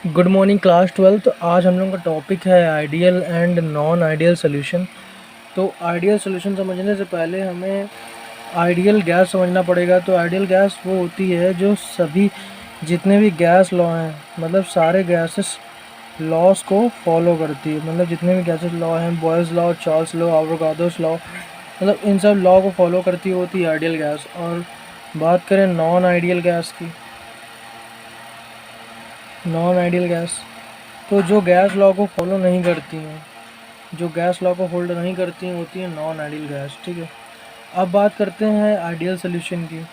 Good morning class 12। तो आज हम लोग का टॉपिक है ideal and non ideal solution. तो आइडियल सोल्यूशन समझने से पहले हमें आइडियल गैस समझना पड़ेगा। तो आइडियल गैस वो होती है जो सभी जितने भी गैस लॉ हैं, मतलब सारे गैसेस लॉस को फॉलो करती है। मतलब जितने भी गैसेस लॉ हैं, boys law, Charles law, Avogadro's law, मतलब इन सब लॉ को फॉलो करती होती है आइडियल गैस। और बात करें नॉन आइडियल गैस की, नॉन आइडियल गैस तो जो गैस लॉ को फॉलो नहीं करती हैं, जो गैस लॉ को होल्ड नहीं करती हैं, होती है नॉन आइडियल गैस। ठीक है, अब बात करते हैं आइडियल सोल्यूशन की।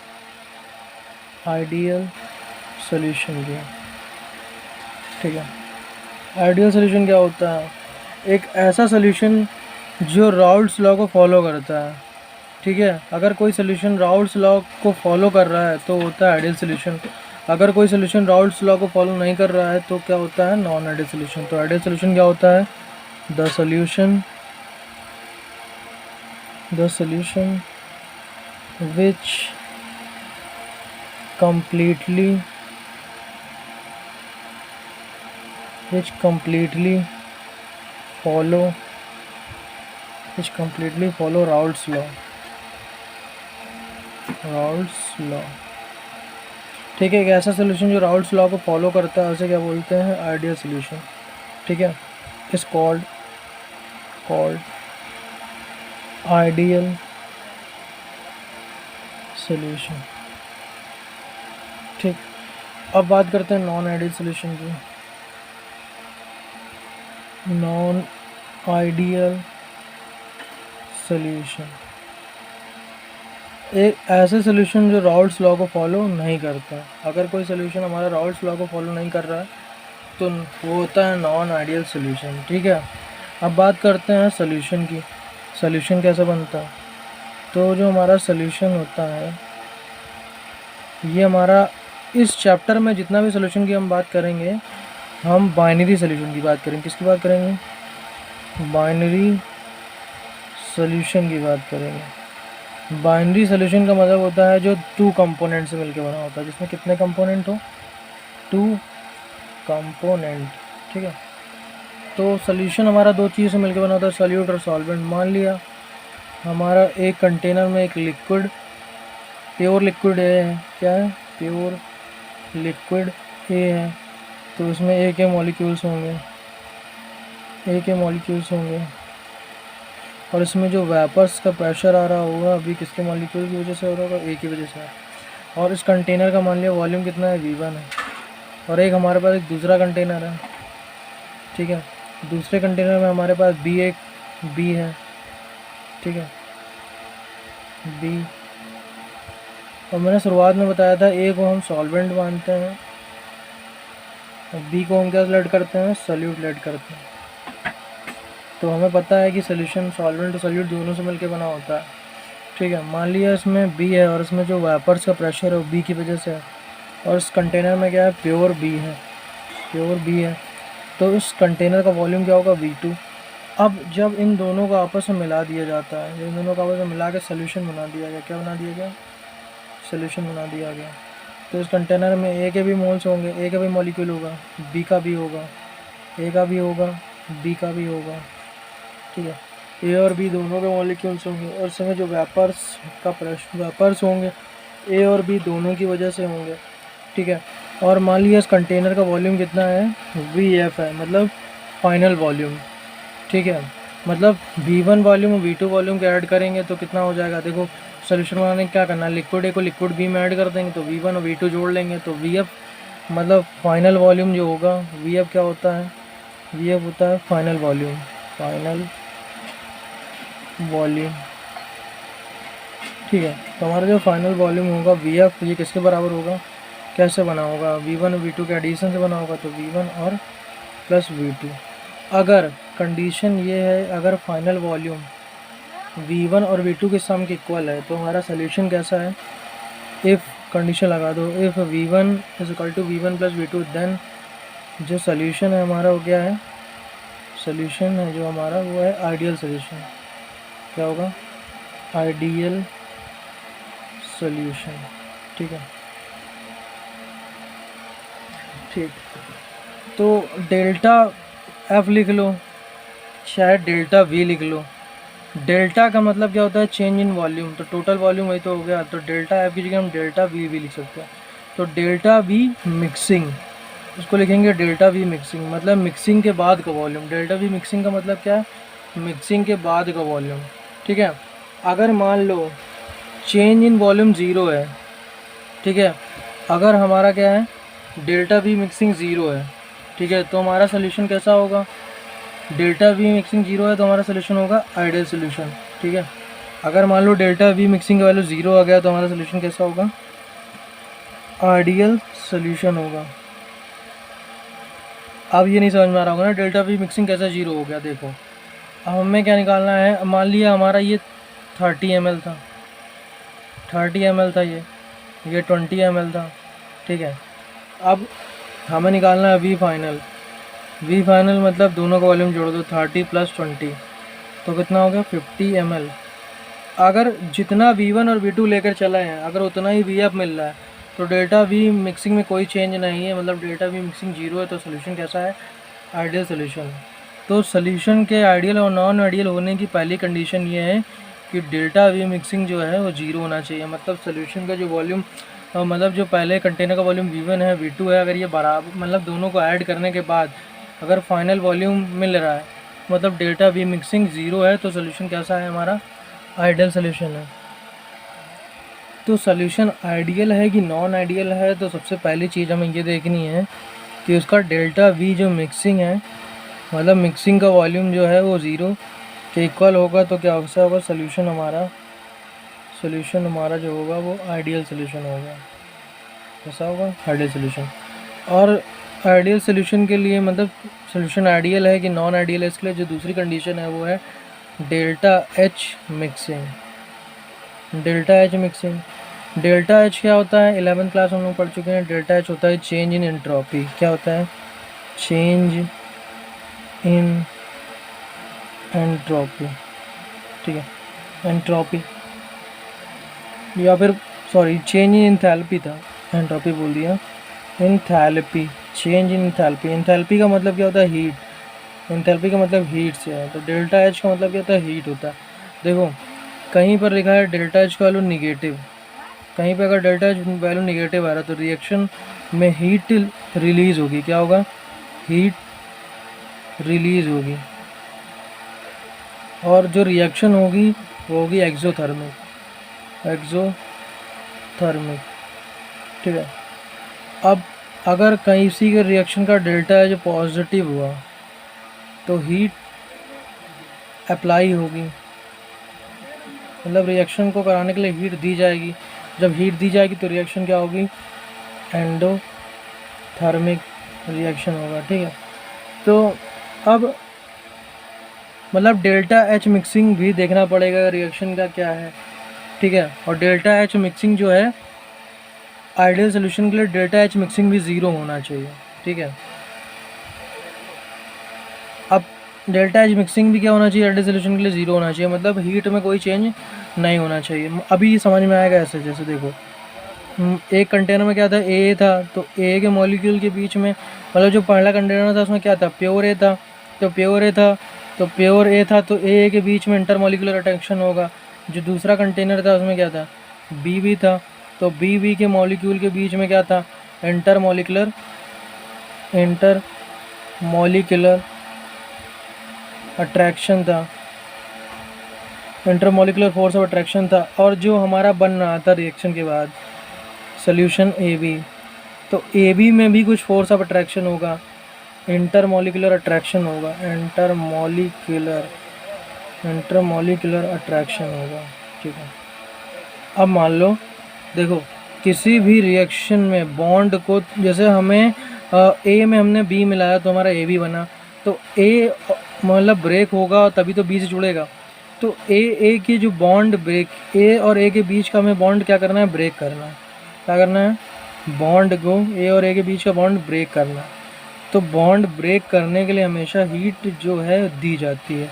आइडियल सोल्यूशन की, ठीक है, आइडियल सोल्यूशन क्या होता है? एक ऐसा सोल्यूशन जो राउल्ट्स लॉ को फॉलो करता है। ठीक है, अगर कोई सोल्यूशन राउल्ट्स लॉ को फॉलो कर रहा है तो होता है आइडियल सोल्यूशन। अगर कोई सोल्यूशन राउल्ट्स लॉ को फॉलो नहीं कर रहा है तो क्या होता है? Non ideal solution. तो आइडियल सोल्यूशन क्या होता है? The solution which completely follow Raoult's law। ठीक है, एक ऐसा सोल्यूशन जो राउल्ट्स लॉ को फॉलो करता है उसे क्या बोलते हैं? Ideal solution. ठीक है, इज कॉल्ड आइडियल सोल्यूशन। ठीक, अब बात करते हैं नॉन आइडियल सोल्यूशन की। नॉन आइडियल सोल्यूशन एक ऐसे सोल्यूशन जो राउल्ट्स लॉ को फॉलो नहीं करता। अगर कोई सोल्यूशन हमारा राउल्ट्स लॉ को फॉलो नहीं कर रहा है तो वो होता है नॉन आइडियल सोल्यूशन। ठीक है, अब बात करते हैं सोल्यूशन की। सोल्यूशन कैसे बनता है? तो जो हमारा सोल्यूशन होता है, ये हमारा इस चैप्टर में जितना भी सोल्यूशन की हम बात करेंगे, हम बाइनरी सोल्यूशन की बात करेंगे। किसकी बात करेंगे? बाइनरी सोल्यूशन की बात करेंगे। बाइनरी सोल्यूशन का मतलब होता है जो 2 कंपोनेंट से मिलकर बना होता है, जिसमें कितने कंपोनेंट हो? 2 कंपोनेंट। ठीक है, तो सोल्यूशन हमारा 2 चीज़ से मिलकर बना होता है, सॉल्यूट और सॉल्वेंट। मान लिया हमारा एक कंटेनर में एक लिक्विड, प्योर लिक्विड है, क्या है? प्योर लिक्विड ए है। तो उसमें ए के मॉलिक्यूल्स होंगे, और इसमें जो वेपर्स का प्रेशर आ रहा होगा अभी किसके मॉलिक्यूल की वजह से हो रहा होगा? ए की वजह से। और इस कंटेनर का मान लिया वॉल्यूम कितना है? V1 है। और एक हमारे पास एक दूसरा कंटेनर है। ठीक है, दूसरे कंटेनर में हमारे पास B है। ठीक है, B। और मैंने शुरुआत में बताया था A को हम सॉल्वेंट मानते हैं और B को हम क्या लेड करते हैं? सॉल्यूट लेड करते हैं। तो हमें पता है कि सोल्यूशन सॉल्वेंट और सॉल्यूट दोनों से मिलकर बना होता है। ठीक है, मान लिया इसमें B है और इसमें जो वेपर्स का प्रेशर है वो B की वजह से है, और इस कंटेनर में क्या है? प्योर B है। तो इस कंटेनर का वॉल्यूम क्या होगा? V2। अब जब इन दोनों को आपस में मिला दिया जाता है, इन दोनों को आपस में मिला के सोल्यूशन बना दिया गया। क्या बना दिया गया? सोल्यूशन बना दिया गया। तो इस कंटेनर में A के भी मोल्स होंगे, A का भी मॉलिक्यूल होगा, B का भी होगा, A का भी होगा, B का भी होगा। ठीक है, ए और बी दोनों के मॉलिक्यूल्स होंगे, और इसमें जो वेपर्स होंगे ए और बी दोनों की वजह से होंगे। ठीक है, और मान लिया इस कंटेनर का वॉल्यूम कितना है? VF है, मतलब फाइनल वॉल्यूम। ठीक है, मतलब V1 वॉल्यूम और V2 वॉल्यूम के ऐड करेंगे तो कितना हो जाएगा? देखो, सोल्यूशन बनाने क्या करना है? लिक्विड ए को लिक्विड बी में ऐड कर देंगे तो V1 और V2 जोड़ लेंगे तो VF, मतलब फाइनल वॉल्यूम जो होगा। VF क्या होता है? VF होता है फाइनल वॉल्यूम। ठीक है, तो हमारा जो फाइनल वॉल्यूम होगा VF, ये किसके बराबर होगा? कैसे बना होगा? V1 और V2 के एडिशन से बना होगा, तो V1 और प्लस V2। अगर कंडीशन ये है, अगर फाइनल वॉल्यूम V1 और V2 के सम के इक्वल है तो हमारा सोल्यूशन कैसा है? इफ़ कंडीशन लगा दो, if V1 is equal to V1 plus V2, then जो सोल्यूशन है हमारा वो क्या है? सोल्यूशन है जो हमारा वो है आइडियल सोल्यूशन। क्या होगा? Ideal solution. ठीक है, ठीक। तो डेल्टा एफ लिख लो, शायद डेल्टा वी लिख लो। डेल्टा का मतलब क्या होता है, चेंज इन वॉल्यूम, तो टोटल वॉल्यूम वही तो हो गया, तो डेल्टा एफ की जगह हम डेल्टा वी भी लिख सकते हैं। तो डेल्टा वी मिक्सिंग, इसको लिखेंगे डेल्टा वी मिक्सिंग, मतलब मिक्सिंग के बाद का वॉल्यूम। डेल्टा वी मिक्सिंग का मतलब क्या है, मिक्सिंग के बाद का वॉल्यूम, ठीक है। अगर मान लो चेंज इन वॉल्यूम ज़ीरो है, ठीक है, अगर हमारा क्या है डेल्टा वी मिक्सिंग ज़ीरो है, ठीक है, तो हमारा सोल्यूशन कैसा होगा, डेल्टा वी मिक्सिंग ज़ीरो है तो हमारा सोल्यूशन होगा आइडियल सोल्यूशन, ठीक है। अगर मान लो डेल्टा वी मिक्सिंग का वैल्यू ज़ीरो आ गया तो हमारा सोल्यूशन कैसा होगा, आइडियल सोल्यूशन होगा। अब ये नहीं समझ में आ रहा होगा ना डेल्टा वी मिक्सिंग कैसा ज़ीरो हो गया। देखो अब हमें क्या निकालना है, मान लिया हमारा ये 30 ml था, 30 ml था, ये 20 ml था, ठीक है। अब हमें निकालना है वी फाइनल। वी फाइनल मतलब दोनों का वॉल्यूम जोड़ दो, 30 + 20 तो कितना हो गया 50 ml। अगर जितना V1 और V2 लेकर चला है अगर उतना ही VF मिल रहा है तो डेल्टा वी मिक्सिंग में कोई चेंज नहीं है, मतलब डेल्टा वी मिक्सिंग जीरो है, तो सोल्यूशन कैसा है, आइडियल सोल्यूशन। तो सोल्यूशन के आइडियल और नॉन आइडियल होने की पहली कंडीशन ये है कि डेल्टा वी मिक्सिंग जो है वो जीरो होना चाहिए, मतलब सोल्यूशन का जो वॉल्यूम मतलब जो पहले कंटेनर का वॉल्यूम V1 है V2 है, अगर ये बराबर मतलब दोनों को ऐड करने के बाद अगर फाइनल वॉल्यूम मिल रहा है मतलब डेल्टा वी मिक्सिंग ज़ीरो है, तो सोल्यूशन कैसा है, हमारा आइडियल सोल्यूशन है। तो सोल्यूशन आइडियल है कि नॉन आइडियल है, तो सबसे पहली चीज़ हमें ये देखनी है कि उसका डेल्टा वी जो मिक्सिंग है मतलब मिक्सिंग का वॉल्यूम जो है वो ज़ीरो के इक्वल होगा, तो क्या होगा सोल्यूशन हमारा जो होगा वो आइडियल सोल्यूशन होगा। कैसा होगा, आइडियल सोल्यूशन। और आइडियल सोल्यूशन के लिए मतलब सोल्यूशन आइडियल है कि नॉन आइडियल है, इसके लिए जो दूसरी कंडीशन है वो है delta H mixing. Delta H mixing, delta H क्या होता है, 11th क्लास हम लोग पढ़ चुके हैं। डेल्टा एच होता है चेंज इन एंट्रोपी। क्या होता है, चेंज इन एंट्रोपी, ठीक है, एंट्रोपी या फिर सॉरी चेंज इन एंथैल्पी था, एंट्रोपी बोल दिया, enthalpy, change in enthalpy. Enthalpy का मतलब क्या होता है, हीट, एंथैल्पी का मतलब हीट से है, तो डेल्टा एच का मतलब क्या होता है, हीट होता है। देखो कहीं पर लिखा है डेल्टा एच का वैल्यू निगेटिव, कहीं पे अगर डेल्टा एच वैल्यू निगेटिव आ रहा है तो रिएक्शन में हीट रिलीज़ होगी। क्या होगा, हीट रिलीज़ होगी, और जो रिएक्शन होगी वो होगी एक्सोथर्मिक, ठीक है। अब अगर किसी के रिएक्शन का डेल्टा एच पॉजिटिव हुआ तो हीट अप्लाई होगी, मतलब रिएक्शन को कराने के लिए हीट दी जाएगी। जब हीट दी जाएगी तो रिएक्शन क्या होगी, एंडोथर्मिक रिएक्शन होगा, ठीक है। तो अब मतलब डेल्टा एच मिक्सिंग भी देखना पड़ेगा रिएक्शन का क्या है, ठीक है। और डेल्टा एच मिक्सिंग जो है आइडियल सोल्यूशन के लिए डेल्टा एच मिक्सिंग भी ज़ीरो होना चाहिए, ठीक है। अब डेल्टा एच मिक्सिंग भी क्या होना चाहिए, आइडियल सोल्यूशन के लिए ज़ीरो होना चाहिए, मतलब हीट में कोई चेंज नहीं होना चाहिए। अभी समझ में आएगा ऐसे, जैसे देखो एक कंटेनर में क्या था, ए था, तो ए के मॉलिक्यूल के बीच में मतलब जो पहला कंटेनर था उसमें क्या था, प्योर ए था, तो प्योर ए था तो ए के बीच में इंटरमॉलिक्यूलर अट्रैक्शन होगा। जो दूसरा कंटेनर था उसमें क्या था, बी था, तो बी के मॉलिक्यूल के बीच में क्या था, इंटरमॉलिक्यूलर अट्रैक्शन था, इंटरमॉलिक्यूलर फोर्स ऑफ अट्रैक्शन था। और जो हमारा बन रहा था रिएक्शन के बाद सोल्यूशन ए बी, तो ए बी में भी कुछ फोर्स ऑफ अट्रैक्शन होगा, इंटरमॉलिक्यूलर अट्रैक्शन होगा, इंटरमॉलिक्यूलर अट्रैक्शन होगा, ठीक है। अब मान लो देखो किसी भी रिएक्शन में बॉन्ड को, जैसे हमें ए में हमने बी मिलाया तो हमारा ए बी बना, तो ए मतलब ब्रेक होगा तभी तो बी से जुड़ेगा, तो ए की जो बॉन्ड ब्रेक, ए और ए के बीच का हमें बॉन्ड क्या करना है, ब्रेक करना है। क्या करना है, बॉन्ड को, ए और ए के बीच का बॉन्ड ब्रेक करना है। तो बॉन्ड ब्रेक करने के लिए हमेशा हीट जो है दी जाती है,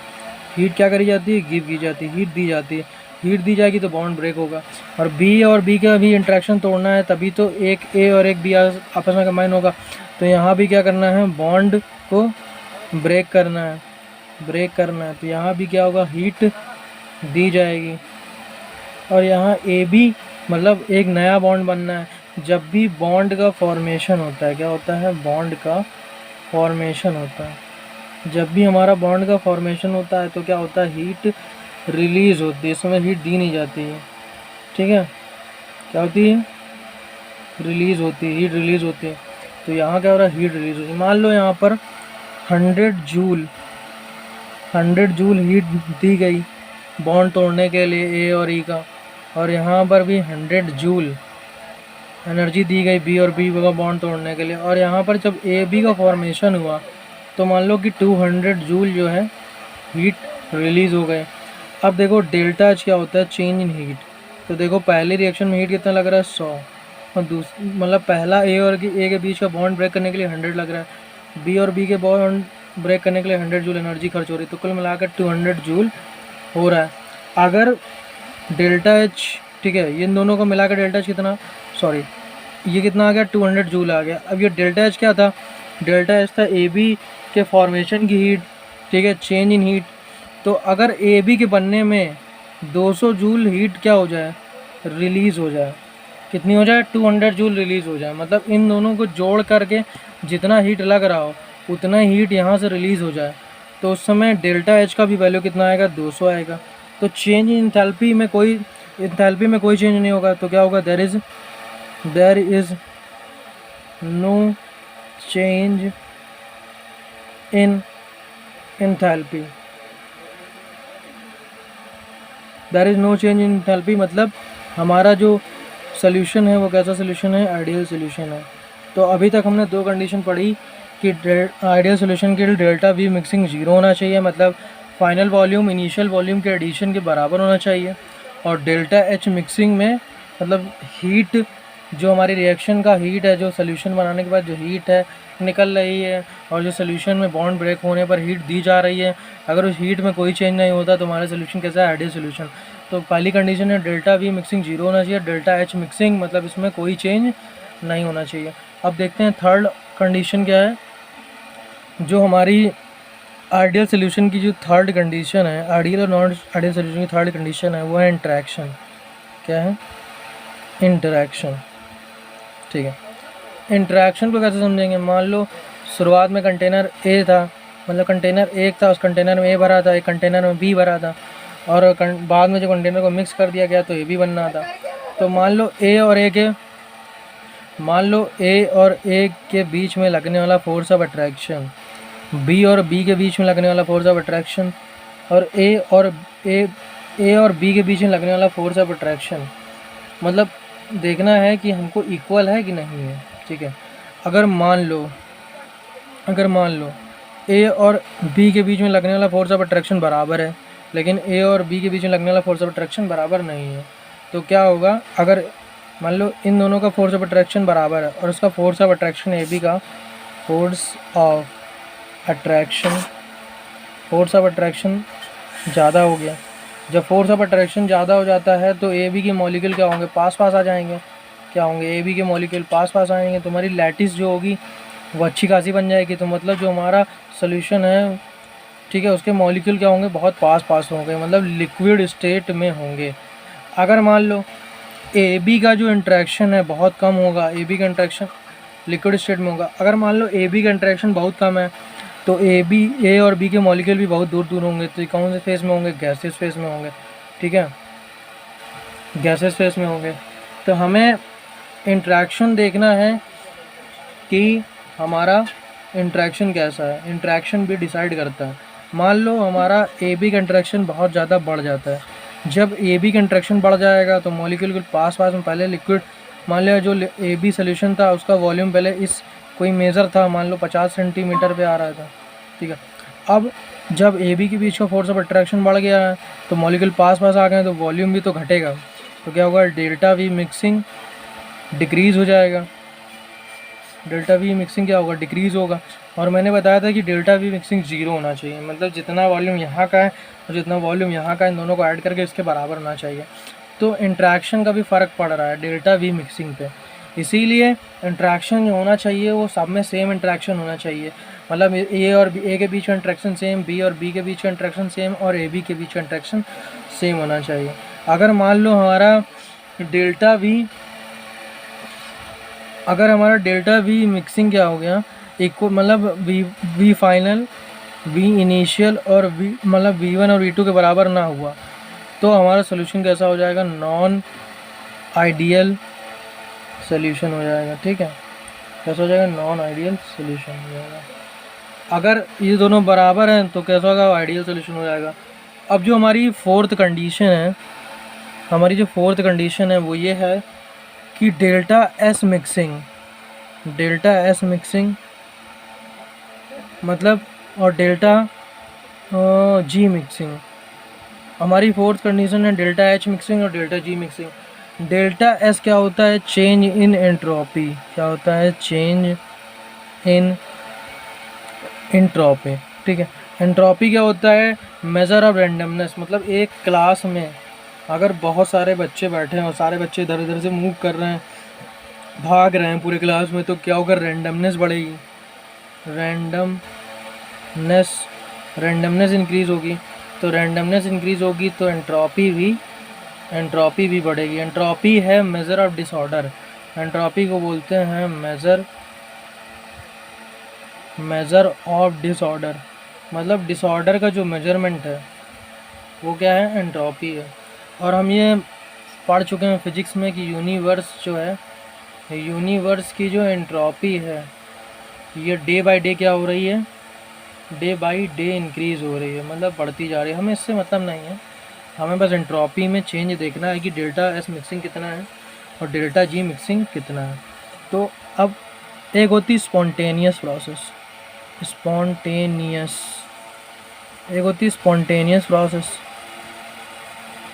हीट क्या करी जाती है, गिव की जाती है, हीट दी जाती है। हीट दी जाएगी तो बॉन्ड ब्रेक होगा, और बी का भी इंट्रैक्शन तोड़ना है तभी तो एक ए और एक बी आपस में कंबाइन होगा, तो यहाँ भी क्या करना है, बॉन्ड को ब्रेक करना है, तो यहाँ भी क्या होगा, हीट दी जाएगी। और यहाँ ए बी मतलब एक नया बॉन्ड बनना है। जब भी बॉन्ड का फॉर्मेशन होता है, क्या होता है, बॉन्ड का फॉर्मेशन होता है। जब भी हमारा बॉन्ड का फॉर्मेशन होता है तो क्या होता है, हीट रिलीज़ होती है। इसमें हीट दी नहीं जाती है, ठीक है, क्या होती है, रिलीज़ होती है, हीट रिलीज़ होती है। तो यहाँ क्या हो रहा है, हीट रिलीज़ होती है। मान लो यहाँ पर 100 जूल हीट दी गई बॉन्ड तोड़ने के लिए ए और ई का, और यहाँ पर भी 100 जूल एनर्जी दी गई बी और बी का बॉन्ड तोड़ने के लिए। और यहाँ पर जब ए बी का फॉर्मेशन हुआ तो मान लो कि 200 जूल जो है हीट रिलीज़ हो गए। अब देखो डेल्टा एच क्या होता है, चेंज इन हीट। तो देखो पहले रिएक्शन में हीट कितना लग रहा है, 100, और मतलब पहला ए के बीच का बॉन्ड ब्रेक करने के लिए 100 लग रहा है, बी और बी के बॉन्ड ब्रेक करने के लिए 100 जूल एनर्जी खर्च हो रही है। तो कुल मिलाकर 200 जूल हो रहा है। अगर डेल्टा एच, ठीक है, इन दोनों को मिलाकर डेल्टा एच कितना, सॉरी ये कितना आ गया, 200 जूल आ गया। अब ये डेल्टा एच क्या था, डेल्टा एच था ए बी के फॉर्मेशन की हीट, ठीक है, चेंज इन हीट। तो अगर ए बी के बनने में 200 जूल हीट क्या हो जाए, रिलीज़ हो जाए, कितनी हो जाए, 200 जूल रिलीज़ हो जाए। मतलब इन दोनों को जोड़ करके जितना हीट लग रहा हो उतना हीट यहाँ से रिलीज़ हो जाए, तो उस समय डेल्टा एच का भी वैल्यू कितना आएगा, 200 आएगा। तो चेंज इन एंथैल्पी में कोई चेंज नहीं होगा। तो क्या होगा, there is no change in enthalpy. There is no change in enthalpy मतलब हमारा जो सोल्यूशन है वो कैसा सोल्यूशन है, आइडियल सोल्यूशन है। तो अभी तक हमने दो कंडीशन पढ़ी कि आइडियल सोल्यूशन के लिए डेल्टा वी मिक्सिंग 0 होना चाहिए, मतलब फाइनल वॉल्यूम इनिशियल वॉल्यूम के एडिशन के बराबर होना चाहिए। और डेल्टा एच मिक्सिंग में मतलब हीट, जो हमारी रिएक्शन का हीट है, जो सोल्यूशन बनाने के बाद जो हीट है निकल रही है, और जो सोल्यूशन में बॉन्ड ब्रेक होने पर हीट दी जा रही है, अगर उस हीट में कोई चेंज नहीं होता तो हमारा सोल्यूशन कैसा है, आइडियल सोल्यूशन। तो पहली कंडीशन है डेल्टा वी मिक्सिंग 0 होना चाहिए, डेल्टा एच मिक्सिंग मतलब इसमें कोई चेंज नहीं होना चाहिए। अब देखते हैं थर्ड कंडीशन क्या है, जो हमारी आइडियल सोल्यूशन की जो थर्ड कंडीशन है, आइडियल और नॉन आइडियल सोल्यूशन की थर्ड कंडीशन है, वो है इंटरेक्शन। क्या है, इंटरेक्शन, ठीक है। इंटरेक्शन को कैसे समझेंगे, मान लो शुरुआत में कंटेनर ए था, मतलब कंटेनर एक था, उस कंटेनर में ए भरा था, एक कंटेनर में बी भरा था, और बाद में जो कंटेनर को मिक्स कर दिया गया तो ए बी बनना था। तो मान लो ए और ए के बीच में लगने वाला फोर्स ऑफ अट्रैक्शन, बी और बी के बीच में लगने वाला फोर्स ऑफ अट्रैक्शन, और ए और बी के बीच में लगने वाला फोर्स ऑफ अट्रैक्शन, मतलब देखना है कि हमको इक्वल है कि नहीं है, ठीक है। अगर मान लो ए और बी के बीच में लगने वाला फोर्स ऑफ अट्रैक्शन बराबर है, लेकिन ए और बी के बीच में लगने वाला फोर्स ऑफ अट्रैक्शन बराबर नहीं है, तो क्या होगा, अगर मान लो इन दोनों का फोर्स ऑफ अट्रैक्शन बराबर है और उसका force of attraction A B का फोर्स ऑफ अट्रैक्शन ज़्यादा हो गया। जब फोर्स ऑफ अट्रैक्शन ज़्यादा हो जाता है तो ए बी के मॉलिक्यूल क्या होंगे, पास आ जाएंगे, क्या होंगे, ए बी के मॉलिक्यूल पास आएंगे, तो हमारी लैटिस जो होगी वो अच्छी खासी बन जाएगी। तो मतलब जो हमारा सोल्यूशन है, ठीक है, उसके मॉलिक्यूल क्या होंगे, बहुत पास होंगे, मतलब लिक्विड स्टेट में होंगे। अगर मान लो ए बी का जो इंट्रैक्शन है बहुत कम होगा, ए बी का इंट्रैक्शन लिक्विड स्टेट में होगा। अगर मान लो ए बी का इंट्रैक्शन बहुत कम है तो ए और बी के मॉलिक्यूल भी बहुत दूर होंगे, तो कौन से फेस में होंगे, गैसेस फेस में होंगे, ठीक है, गैसेस फेस में होंगे। तो हमें इंट्रैक्शन देखना है कि हमारा इंट्रैक्शन कैसा है, इंट्रैक्शन भी डिसाइड करता है। मान लो हमारा ए बी का इंट्रैक्शन बहुत ज़्यादा बढ़ जाता है, जब ए बी का इंट्रैक्शन बढ़ जाएगा तो मॉलिक्यूल के पास में पहले लिक्विड, मान लिया जो ए बी सोल्यूशन था उसका वॉल्यूम पहले इस कोई मेज़र था, मान लो 50 सेंटीमीटर पे आ रहा था, ठीक है। अब जब ए बी के बीच का फोर्स ऑफ अट्रैक्शन बढ़ गया है तो मॉलिक्यूल पास आ गए तो वॉल्यूम भी तो घटेगा, तो क्या होगा, डेल्टा वी मिक्सिंग डिक्रीज़ हो जाएगा, डेल्टा वी मिक्सिंग क्या होगा, डिक्रीज़ होगा। और मैंने बताया था कि डेल्टा वी मिक्सिंग 0 होना चाहिए, मतलब जितना वॉल्यूम यहाँ का है और जितना वॉल्यूम यहाँ का है, इन दोनों को ऐड करके इसके बराबर होना चाहिए। तो इंट्रैक्शन का भी फ़र्क पड़ रहा है डेल्टा वी मिक्सिंग पे। इसीलिए इंट्रैक्शन जो होना चाहिए वो सब में सेम इंट्रैक्शन होना चाहिए, मतलब ए और बी, ए के बीच का इंट्रैक्शन सेम, बी और बी के बीच का इंट्रैक्शन सेम, और ए बी के बीच का इंट्रैक्शन सेम होना चाहिए। अगर मान लो हमारा डेल्टा वी, अगर हमारा डेल्टा वी मिक्सिंग क्या हो गया, इक्वल मतलब वी फाइनल, वी इनिशियल और वी मतलब वी वन और वी टू के बराबर ना हुआ तो हमारा सोल्यूशन कैसा हो जाएगा, नॉन आइडियल सोल्यूशन हो जाएगा। ठीक है, कैसा हो जाएगा, नॉन आइडियल सोल्यूशन हो जाएगा। अगर ये दोनों बराबर हैं तो कैसा होगा, आइडियल सोल्यूशन हो जाएगा। अब जो हमारी फोर्थ कंडीशन है, हमारी जो फोर्थ कंडीशन है वो ये है कि delta S mixing, delta S mixing मतलब और डेल्टा जी मिक्सिंग, हमारी फोर्थ कंडीशन है डेल्टा एच मिक्सिंग और delta G mixing. Delta S क्या होता है, चेंज इन एंट्रोपी, क्या होता है, चेंज इन एंट्रोपी। ठीक है, एंट्रोपी क्या होता है, मेज़र ऑफ रैंडमनेस, मतलब एक क्लास में अगर बहुत सारे बच्चे बैठे हैं और सारे बच्चे इधर उधर से मूव कर रहे हैं, भाग रहे हैं पूरे क्लास में, तो क्या होगा, रैंडमनेस बढ़ेगी, रैंडमनेस इंक्रीज़ होगी, तो रैंडमनेस इंक्रीज़ होगी तो एंट्रोपी भी बढ़ेगी। एंट्रोपी है मेज़र ऑफ डिसऑर्डर, एंट्रोपी को बोलते हैं मेज़र ऑफ डिसऑर्डर, मतलब डिसऑर्डर का जो मेजरमेंट है वो क्या है, एंट्रोपी है। और हम ये पढ़ चुके हैं फिजिक्स में कि यूनिवर्स जो है, यूनिवर्स की जो एंट्रोपी है ये डे बाय डे क्या हो रही है, डे बाय डे इंक्रीज़ हो रही है, मतलब बढ़ती जा रही है। हमें इससे मतलब नहीं है, हमें बस एंट्रोपी में चेंज देखना है कि डेल्टा एस मिक्सिंग कितना है और डेल्टा जी मिक्सिंग कितना है। तो अब एक होती स्पॉन्टेनियस प्रोसेस, एक होती स्पॉन्टेनियस प्रोसेस,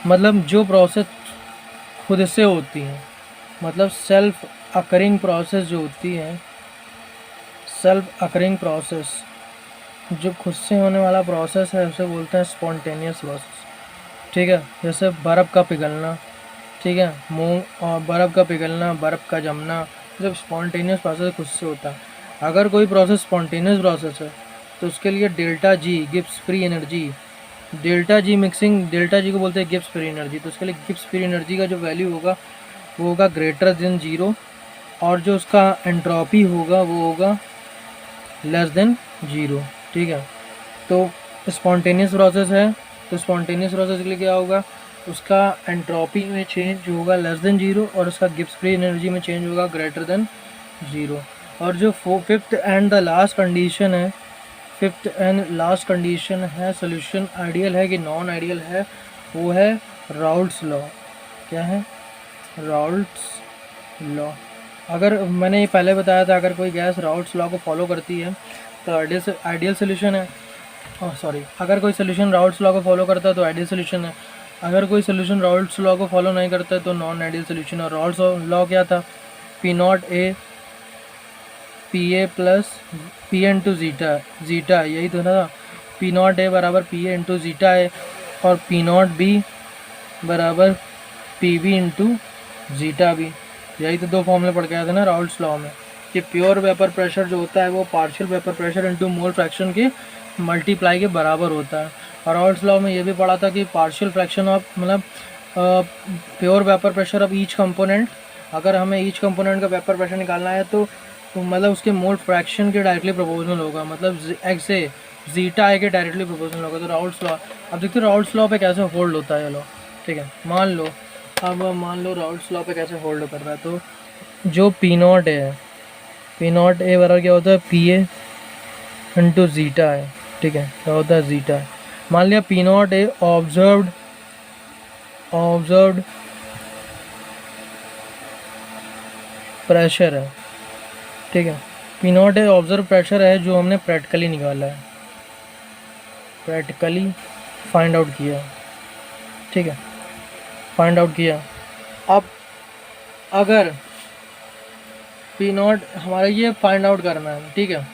मतलब जो प्रोसेस खुद से होती है, मतलब सेल्फ अकरिंग प्रोसेस जो होती है, सेल्फ अकरिंग प्रोसेस जो खुद से होने वाला प्रोसेस है उसे बोलते हैं स्पॉन्टेनियस प्रोसेस। ठीक है, जैसे बर्फ़ का पिघलना, ठीक है, मूंग और बर्फ़ का पिघलना, बर्फ़ का जमना, जब स्पॉन्टेनियस प्रोसेस खुद से होता है। अगर कोई प्रोसेस स्पॉन्टेनियस प्रोसेस है तो उसके लिए delta G Gibbs free energy, delta G mixing, delta G को बोलते हैं गिब्स फ्री एनर्जी, तो उसके लिए गिब्स फ्री एनर्जी का जो वैल्यू होगा वो होगा ग्रेटर देन ज़ीरो, और जो उसका एंट्रोपी होगा वो होगा लेस देन ज़ीरो। ठीक है, तो स्पॉन्टेनियस प्रोसेस है, तो स्पॉन्टेनियस प्रोसेस के लिए क्या होगा, उसका एंट्रोपी में चेंज होगा लेस देन ज़ीरो और उसका गिब्स फ्री एनर्जी में चेंज होगा ग्रेटर देन ज़ीरो। और जो fifth and the last condition है, फिफ्थ एंड लास्ट कंडीशन है सोल्यूशन आइडियल है कि नॉन आइडियल है, वो है राउल्ट्स लॉ। क्या है, राउल्ट्स लॉ। अगर मैंने ये पहले बताया था, अगर कोई गैस राउल्ट्स लॉ को फॉलो करती है तो आइडियल सोल्यूशन है, सॉरी, अगर कोई सोल्यूशन राउल्ट्स लॉ को फॉलो करता है तो आइडियल सोल्यूशन है, अगर कोई सोल्यूशन राउल्ट्स लॉ को फॉलो नहीं करता है तो नॉन आइडियल सोल्यूशन है। और राउल्ट्स लॉ क्या था, P naught A P A plus P N to zeta, यही तो ना, पी नॉट ए बराबर पी ए इंटू ज़ीटा है और पी नॉट बी बराबर P B into zeta B, यही तो दो फॉर्मूले पढ़ के आए थे ना राउल्ट्स लॉ में, कि प्योर वेपर प्रेशर जो होता है वो partial vapour pressure into mole fraction के मल्टीप्लाई के बराबर होता है। और राउल्ट्स लॉ में ये भी पढ़ा था कि पार्शियल फ्रैक्शन ऑफ मतलब pure vapour pressure of each component, अगर हमें ईच कंपोनेंट का वेपर प्रेशर निकालना है तो मतलब उसके मोल फ्रैक्शन के डायरेक्टली प्रोपोर्शनल होगा, मतलब एक्स से ज़ीटा आई के डायरेक्टली प्रोपोर्शनल होगा। तो राउल्ट्स लॉ, अब देखते हैं राउल्ट्स लॉ पे कैसे होल्ड होता है ये लॉ। ठीक है, मान लो राउल्ट्स लॉ पे कैसे होल्ड कर रहा है, तो जो पी नॉट है, पी नॉट ए बराबर क्या होता है, पी ए इंटू ज़ीटा है। ठीक है, क्या होता है, ज़ीटा है। मान लिया पी नॉट ए ऑब्जर्व्ड प्रेशर है। ठीक है, पी नॉट ए ऑब्जर्व प्रेशर है जो हमने प्रैक्टिकली निकाला है, प्रैक्टिकली फाइंड आउट किया। ठीक है, फाइंड आउट किया। अब अगर पी नॉट हमारा ये फाइंड आउट करना है, ठीक है,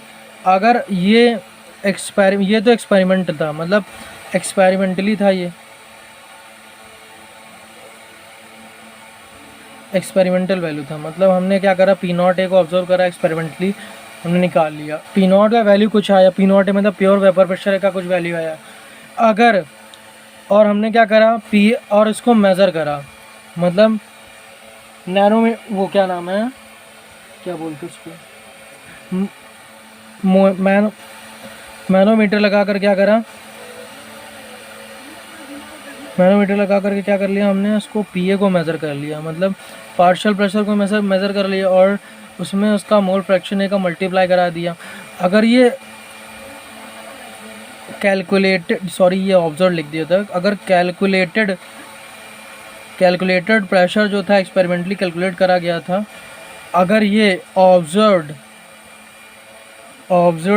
अगर ये तो एक्सपेरिमेंट था, मतलब एक्सपेरिमेंटली था ये, एक्सपेरिमेंटल वैल्यू था, मतलब हमने क्या करा, पी नॉट ए को ऑब्जर्व करा, एक्सपेरिमेंटली हमने निकाल लिया, पी नॉट का वैल्यू कुछ आया, पी नॉट ए मतलब प्योर वेपर प्रेशर का कुछ वैल्यू आया। अगर और हमने क्या करा, पी और इसको मेज़र करा, मतलब नैनो में वो क्या नाम है, क्या बोलते उसको, मैनोमीटर लगा कर क्या करा, मैनोमीटर लगा करके क्या कर लिया हमने, उसको पीए को मेज़र कर लिया, मतलब पार्शियल प्रेशर को मेज़र कर लिया और उसमें उसका मोल फ्रैक्शन ए का मल्टीप्लाई करा दिया। अगर ये कैलकुलेटेड, सॉरी ये ऑब्जर्व लिख दिया था, अगर कैलकुलेटेड प्रेशर जो था एक्सपेरिमेंटली कैलकुलेट करा गया था, अगर ये ऑब्जर्व्ड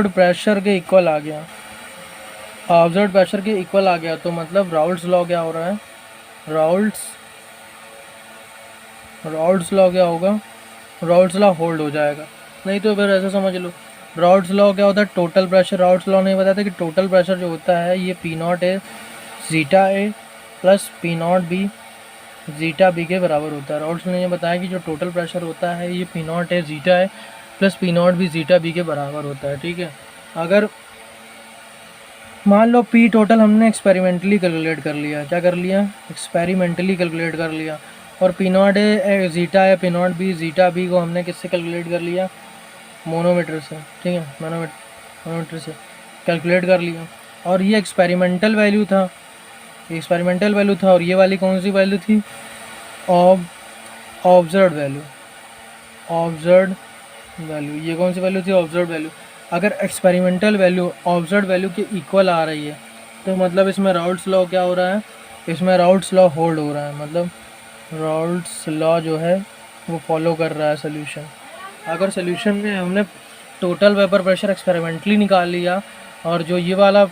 प्रेशर के इक्वल आ गया, ऑब्जर्व्ड प्रेशर के इक्वल आ गया, तो मतलब राउल्ट्स लॉ क्या हो रहा है, राउल्ट्स लॉ क्या होगा, राउल्ट्स लॉ होल्ड हो जाएगा। नहीं तो फिर ऐसा समझ लो, राउल्ट्स लॉ क्या होता है, टोटल प्रेशर, राउल्ट्स लॉ नहीं बताता कि टोटल प्रेशर जो होता है ये P naught A zeta A plus P naught B zeta B के बराबर होता है। राउल्ट्स ने ये बताया कि जो टोटल प्रेशर होता है ये P naught A zeta A plus P naught B zeta B के बराबर होता है। ठीक है, अगर मान लो पी टोटल हमने एक्सपेरिमेंटली कैलकुलेट कर लिया, क्या कर लिया, एक्सपेरिमेंटली कैलकुलेट कर लिया, और पी नॉट ए ज़ीटा है, P naught B zeta B को हमने किससे कैलकुलेट कर लिया, मोनोमीटर से। ठीक है, मोनोमीटर से कैलकुलेट कर लिया, और ये एक्सपेरिमेंटल वैल्यू था, और ये वाली कौन सी वैल्यू थी, ऑब्जर्व्ड वैल्यू, ये कौन सी वैल्यू थी, ऑब्जर्व्ड वैल्यू। अगर एक्सपेरिमेंटल वैल्यू ऑब्जर्व्ड वैल्यू के इक्वल आ रही है तो मतलब इसमें राउल्ट्स लॉ क्या हो रहा है, इसमें राउल्ट्स लॉ होल्ड हो रहा है, मतलब राउल्ट्स लॉ जो है वो फॉलो कर रहा है सोल्यूशन। अगर सोल्यूशन में हमने टोटल वेपर प्रेशर एक्सपेरिमेंटली निकाल लिया और जो ये वाला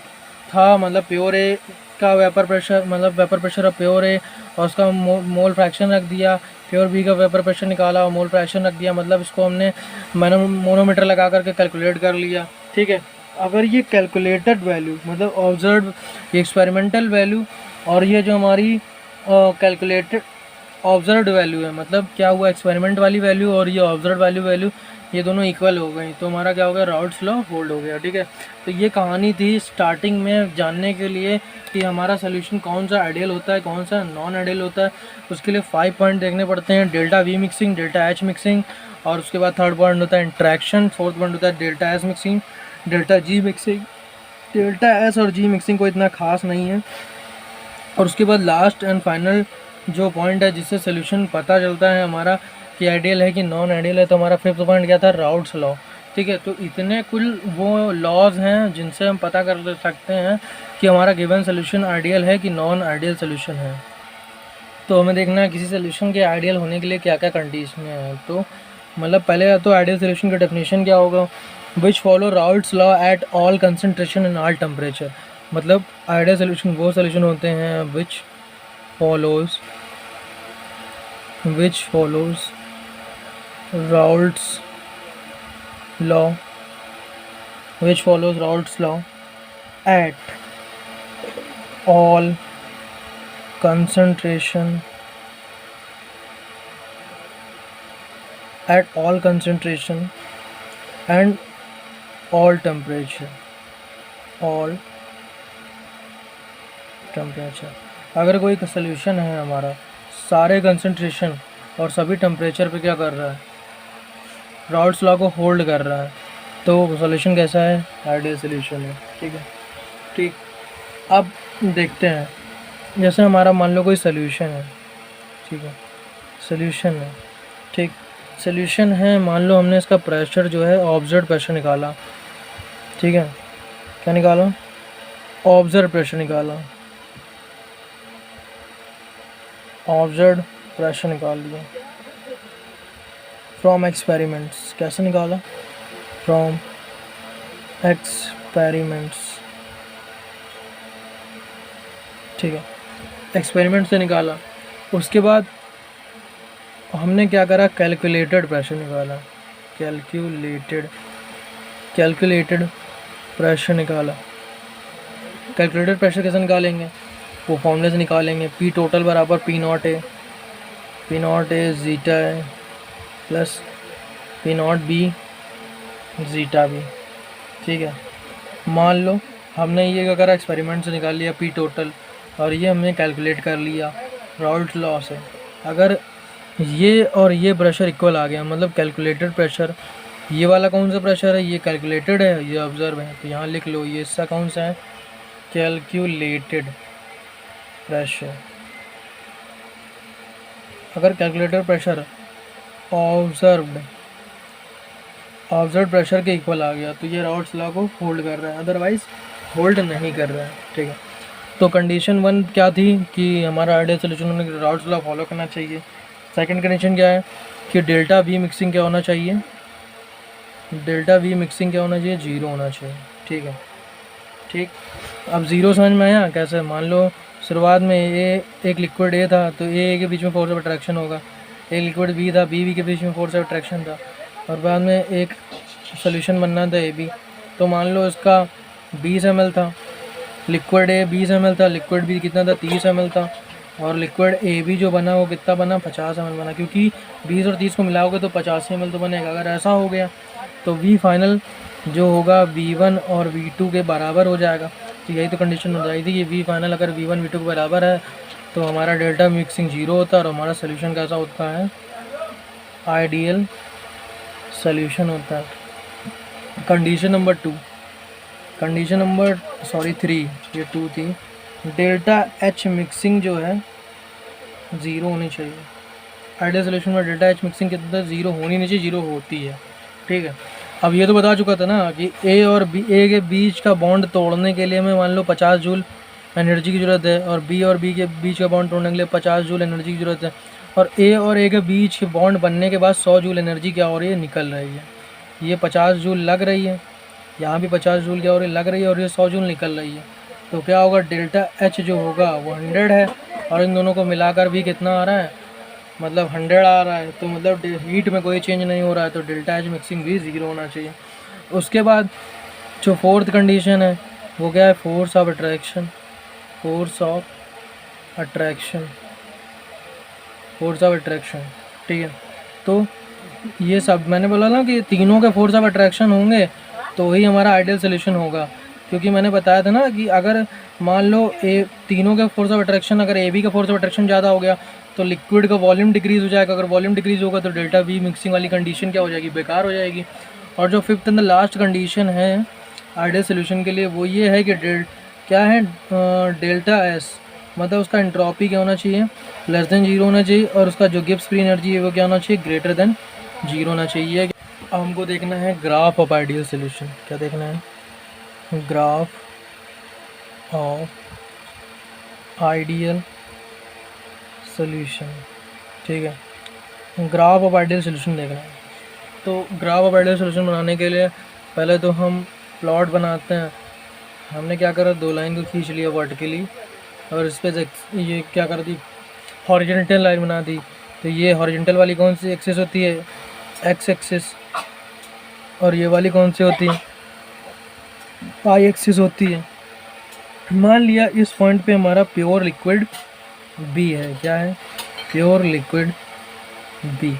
था मतलब प्योर ए का वेपर प्रेशर, मतलब वेपर प्रेशर ऑफ प्योर ए और उसका मोल फ्रैक्शन रख दिया, प्योर बी का वेपर प्रेशर निकाला और मोल फ्रैक्शन रख दिया, मतलब इसको हमने मोनोमीटर लगा करके कैलकुलेट कर लिया। ठीक है, अगर ये कैलकुलेटेड वैल्यू मतलब ऑब्जर्व, ये एक्सपेरिमेंटल वैल्यू और ये जो हमारी कैलकुलेटेड ऑब्जर्व्ड वैल्यू है, मतलब क्या हुआ, एक्सपेरिमेंट वाली वैल्यू और ये ऑब्जर्व वैल्यू ये दोनों इक्वल हो गई, तो हमारा क्या हो गया, राउल्ट्स लॉ होल्ड हो गया। ठीक है, तो ये कहानी थी स्टार्टिंग में जानने के लिए कि हमारा सोल्यूशन कौन सा आइडियल होता है, कौन सा नॉन आइडियल होता है। उसके लिए 5 पॉइंट देखने पड़ते हैं, delta we mixing, delta H mixing, और उसके बाद थर्ड पॉइंट होता है इंट्रैक्शन, फोर्थ पॉइंट होता है delta S mixing, delta G mixing. Delta S और जी मिक्सिंग को इतना खास नहीं है। और उसके बाद लास्ट एंड फाइनल जो पॉइंट है जिससे सोल्यूशन पता चलता है हमारा कि आइडियल है कि नॉन आइडियल है, तो हमारा फिफ्थ पॉइंट क्या था, राउल्ट्स लॉ। ठीक है, तो इतने कुल वो लॉज हैं जिनसे हम पता कर सकते हैं कि हमारा गिवन सोल्यूशन आइडियल है कि नॉन आइडियल सोल्यूशन है। तो हमें देखना है किसी सोल्यूशन के आइडियल होने के लिए क्या क्या कंडीशन है। तो मतलब पहले तो आइडियल सोल्यूशन का डेफिनेशन क्या होगा, which follow Raoult's law at all concentration and all temperature. मतलब आइडियल सोल्यूशन वो सोल्यूशन होते हैं which follows Raoult's law at all concentration and all temperature। अगर कोई सोल्यूशन है हमारा सारे कंसंट्रेशन और सभी टेम्परेचर पे क्या कर रहा है, राउल्ट्स लॉ को होल्ड कर रहा है, तो सॉल्यूशन कैसा है, आइडियल सॉल्यूशन है। ठीक है, ठीक। अब देखते हैं, जैसे हमारा मान लो कोई सॉल्यूशन है, ठीक है, सॉल्यूशन है, ठीक, सॉल्यूशन है, मान लो हमने इसका प्रेशर जो है ऑब्जर्व प्रेशर निकाला। ठीक है, क्या निकाला, ऑब्जर्व प्रेशर निकाला, ऑब्जर्व प्रेशर निकाल लिया फ्रॉम एक्सपेरिमेंट्स। कैसे निकाला, फ्रॉम एक्सपेरिमेंट्स। ठीक है, एक्सपेरिमेंट से निकाला। उसके बाद हमने क्या करा, कैलकुलेटेड प्रेशर निकाला, कैलकुलेटेड प्रेशर निकाला। कैलकुलेटेड प्रेशर कैसे निकालेंगे, वो फॉर्मूले से निकालेंगे, पी टोटल बराबर P naught A P naught A zeta A plus P naught B zeta B. ठीक है, मान लो हमने ये क्या करा, एक्सपेरिमेंट से निकाल लिया पी टोटल, और ये हमने कैलकुलेट कर लिया राउल्ट लॉ से। अगर ये और ये प्रेशर इक्वल आ गया, मतलब कैलकुलेटेड प्रेशर, ये वाला कौन सा प्रेशर है, ये कैलकुलेटेड है, ये ऑब्जर्व है, तो यहाँ लिख लो ये इसका कौन सा है, कैलकुलेटेड प्रेशर। अगर कैलकुलेटेड प्रेशर ऑब्जर्व्ड प्रेशर के इक्वल आ गया तो ये राउल्ट्स लॉ को होल्ड कर रहा है, अदरवाइज होल्ड नहीं कर रहा है। ठीक है, तो कंडीशन 1 क्या थी कि हमारा आइडियल सोल्यूशन में राउल्ट्स लॉ फॉलो करना चाहिए। सेकंड कंडीशन क्या है कि डेल्टा वी मिक्सिंग क्या होना चाहिए, डेल्टा वी मिक्सिंग क्या होना चाहिए, 0 होना चाहिए। ठीक है, ठीक, अब 0 समझ में आया कैसे। मान लो शुरुआत में ए एक लिक्विड ए था तो ए के बीच में फोर्स ऑफ अट्रैक्शन होगा, एक लिक्विड बी था, बी के बीच में फोर्स ऑफ अट्रैक्शन था, और बाद में एक सोल्यूशन बनना था ए बी। तो मान लो इसका 20 ml था, लिक्विड ए 20 ml था, लिक्विड बी कितना था, 30 ml था, और लिक्विड ए बी जो बना वो कितना बना, 50 ml बना, क्योंकि 20 और 30 को मिलाओगे तो 85 ml तो बनेगा। अगर ऐसा हो गया तो वी फाइनल जो होगा V1 और V2 के बराबर हो जाएगा। तो यही तो कंडीशन बताई थी कि वी फाइनल अगर V1 V2 के बराबर है तो हमारा डेल्टा मिक्सिंग 0 होता है और हमारा सोल्यूशन कैसा होता है, आइडियल सोल्यूशन होता है। कंडीशन नंबर 2, कंडीशन नंबर 3, ये 2 थी, डेल्टा एच मिक्सिंग जो है 0 होनी चाहिए। आइडियल सोल्यूशन में डेल्टा एच मिक्सिंग कितना 0 होनी नहीं चाहिए, 0 होती है। ठीक है, अब ये तो बता चुका था ना कि ए और बी, ए के बीच का बॉन्ड तोड़ने के लिए हमें मान लो 50 जूल एनर्जी की ज़रूरत है, और बी और बी के बीच का बॉन्ड तोड़ने के लिए 50 जूल एनर्जी की ज़रूरत है, और ए के बीच के बॉन्ड बनने के बाद 100 जूल एनर्जी क्या हो रही है, निकल रही है। ये 50 जूल लग रही है, यहाँ भी 50 जूल क्या हो रही है, लग रही है, और ये 100 जूल निकल रही है। तो क्या होगा, डेल्टा एच जो होगा वो 100 है, और इन दोनों को मिलाकर भी कितना आ रहा है, मतलब 100 आ रहा है, तो मतलब हीट में कोई चेंज नहीं हो रहा है, तो डेल्टा एच मिक्सिंग भी 0 होना चाहिए। उसके बाद जो 4th कंडीशन है वो क्या है, force of attraction, force of attraction, force of attraction. ठीक है, तो ये सब मैंने बोला ना कि तीनों के फोर्स ऑफ अट्रैक्शन होंगे तो ही हमारा आइडियल सोल्यूशन होगा, क्योंकि मैंने बताया था ना कि अगर मान लो तीनों के फोर्स ऑफ अट्रैक्शन, अगर ए बी का फोर्स ऑफ अट्रैक्शन ज़्यादा हो गया तो लिक्विड का वॉल्यूम डिक्रीज़ हो जाएगा, अगर वॉल्यूम डिक्रीज़ होगा तो डेल्टा वी मिक्सिंग वाली कंडीशन क्या हो जाएगी, बेकार हो जाएगी। और जो 5th एंड लास्ट कंडीशन है आइडियल सोल्यूशन के लिए वो ये है कि क्या है, डेल्टा एस, मतलब उसका एंट्रोपी क्या होना चाहिए, लेस देन 0 होना चाहिए, और उसका जो गिब्स फ्री एनर्जी है वो क्या होना चाहिए, ग्रेटर देन 0 होना चाहिए। अब हमको देखना है ग्राफ ऑफ आइडियल सोल्यूशन। क्या देखना है, ग्राफ ऑफ आइडियल सोल्यूशन। ठीक है, ग्राफ ऑफ आइडियल सोल्यूशन देखना है। तो ग्राफ ऑफ आइडियल सोल्यूशन बनाने के लिए पहले तो हम प्लॉट बनाते हैं। हमने क्या करा, 2 लाइन को खींच लिया वर्टिकली, और इस पर ये क्या कर दी, हॉरिजॉन्टल लाइन बना दी। तो ये हॉरिजॉन्टल वाली कौन सी एक्सिस होती है, एक्स एक्सिस, और ये वाली कौन सी होती है, वाई एक्सिस होती है। मान लिया इस पॉइंट पे हमारा प्योर लिक्विड बी है, क्या है, प्योर लिक्विड बी।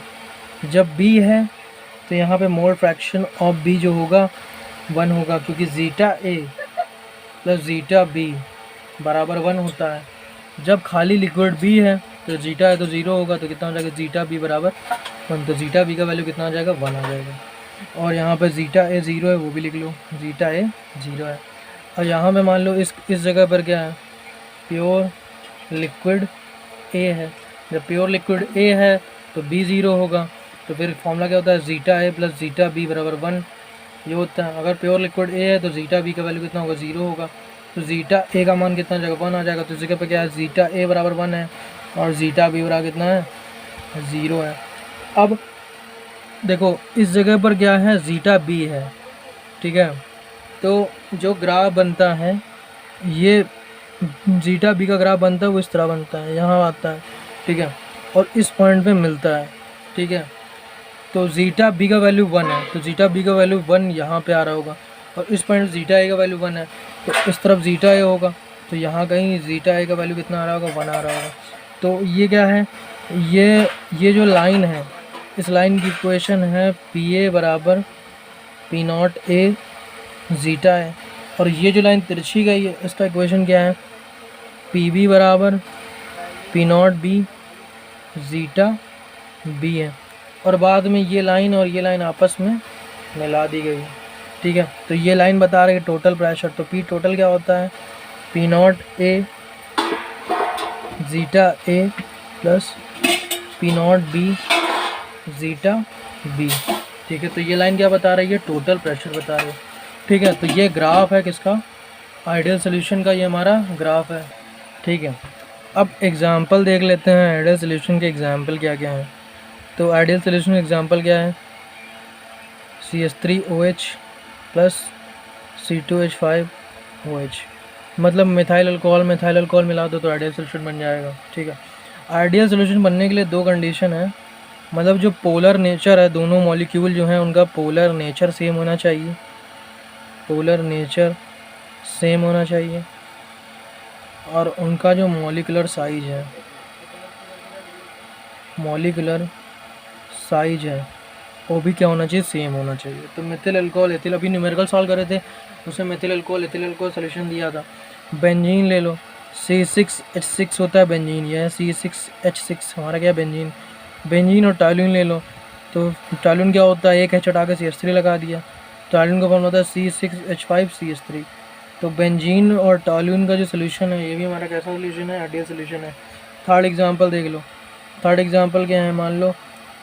जब बी है तो यहाँ पे मोल फ्रैक्शन ऑफ बी जो होगा 1 होगा, क्योंकि zeta A plus zeta B बराबर 1 होता है। जब खाली लिक्विड बी है तो ज़ीटा है तो 0 होगा, तो कितना हो जाएगा, ज़ीटा बी बराबर 1, तो ज़ीटा बी का वैल्यू कितना आ जाएगा, 1 आ जाएगा। और यहाँ पे ज़ीटा ए 0 है, वो भी लिख लो, ज़ीटा ए 0 है। और यहाँ पे मान लो इस जगह पर क्या है, प्योर लिक्विड ए है। जब प्योर लिक्विड ए है तो बी 0 होगा, तो फिर फॉर्मूला क्या होता है, zeta A plus zeta B बराबर 1 ये होता है। अगर प्योर लिक्विड ए है तो ज़ीटा बी का वैल्यू कितना होगा, 0 होगा, तो ज़ीटा ए का मान कितना आ जाएगा, 1 आ जाएगा। तो इस जगह पे क्या है, ज़ीटा ए बराबर 1 है और ज़ीटा बी बराबर कितना है, 0 है। अब देखो इस जगह पर क्या है, ज़ीटा बी है। ठीक है, तो जो ग्राफ बनता है, ये ज़ीटा बी का ग्राफ बनता है वो इस तरह बनता है, यहाँ आता है। ठीक है, और इस पॉइंट पे मिलता है। ठीक है, तो ज़ीटा बी का वैल्यू 1 है, तो ज़ीटा बी का वैल्यू 1 यहाँ पे आ रहा होगा, और इस पॉइंट ज़ीटा ए का वैल्यू 1 है, तो इस तरफ ज़ीटा ए होगा, तो यहाँ कहीं ज़ीटा ए का वैल्यू कितना आ रहा होगा, 1 आ रहा होगा। तो ये क्या है, ये जो लाइन है, इस लाइन की इक्वेशन है पी ए बराबर पी नॉट ए ज़ीटा है, और ये जो लाइन तिरछी गई है इसका इक्वेशन क्या है, पी बी बराबर P naught B zeta B है, और बाद में ये लाइन और ये लाइन आपस में मिला दी गई है। ठीक है, तो ये लाइन बता रही है टोटल प्रेशर, तो पी टोटल क्या होता है, P naught A zeta A plus P naught B zeta B. ठीक है, तो ये लाइन क्या बता रही है, टोटल प्रेशर बता रही है। ठीक है, तो ये ग्राफ है किसका, आइडियल सोल्यूशन का, ये हमारा ग्राफ है। ठीक है, अब एग्जांपल देख लेते हैं आइडियल सोल्यूशन के एग्जांपल क्या क्या हैं। तो आइडियल सोल्यूशन एग्जांपल क्या है, CH3OH प्लस C2H5OH, मतलब मिथाइल अल्कोहल मिला दो तो आइडियल सोल्यूशन बन जाएगा। ठीक है, आइडियल सोल्यूशन बनने के लिए दो कंडीशन है, मतलब जो पोलर नेचर है, दोनों मॉलिक्यूल जो हैं उनका पोलर नेचर सेम होना चाहिए, पोलर नेचर सेम होना चाहिए, और उनका जो मॉलिक्यूलर साइज है, मॉलिक्यूलर साइज है वो भी क्या होना चाहिए, सेम होना चाहिए। तो मिथिल अल्कोहल एथिल, अभी न्यूमेरिकल सॉल्व करे थे उसमें Mithil alcohol ethyl alcohol solution दिया था। बेंजीन ले लो, C6H6 होता है बेंजीन, यह है C6H6 हमारा क्या है बेंजीन। बेंजीन और टॉल्यून ले लो, तो टॉल्यून क्या होता है, एक H हटा के CH3 लगा दिया, टॉल्यून का फॉर्म होता है C6H5CH3। तो बेंजीन और टॉल्यून का जो सोल्यूशन है ये भी हमारा कैसा सोल्यूशन है, आइडियल सोल्यूशन है। थर्ड एग्जांपल देख लो, थर्ड एग्जांपल क्या है, मान लो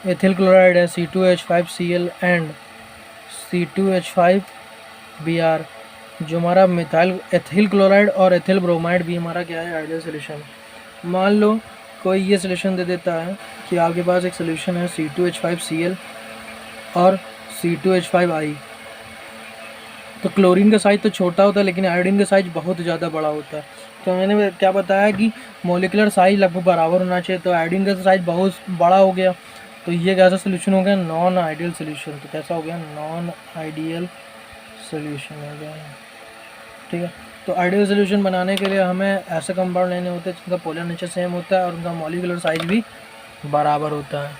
एथिल क्लोराइड है C2H5Cl एंड C2H5Br, जो हमारा मिथाइल एथिल क्लोराइड और एथिल ब्रोमाइड भी हमारा क्या है, आइडियल सोल्यूशन। मान लो कोई ये सोल्यूशन दे देता है कि आपके पास एक सोल्यूशन है C2H5Cl और C2H5I, तो क्लोरीन का साइज तो छोटा होता है लेकिन आयोडीन का साइज बहुत ज़्यादा बड़ा होता है। तो मैंने क्या बताया कि मॉलिक्यूलर साइज लगभग बराबर होना चाहिए, तो आयोडीन का साइज बहुत बड़ा हो गया, तो ये कैसा सोल्यूशन हो गया, नॉन आइडियल सोल्यूशन। तो कैसा हो गया, नॉन आइडियल सोल्यूशन हो गया। ठीक है, तो आइडियल सोल्यूशन बनाने के लिए हमें ऐसे कंपाउंड लेने होते हैं जिनका पोलर नेचर सेम होता है और उनका मॉलिक्यूलर साइज भी बराबर होता है।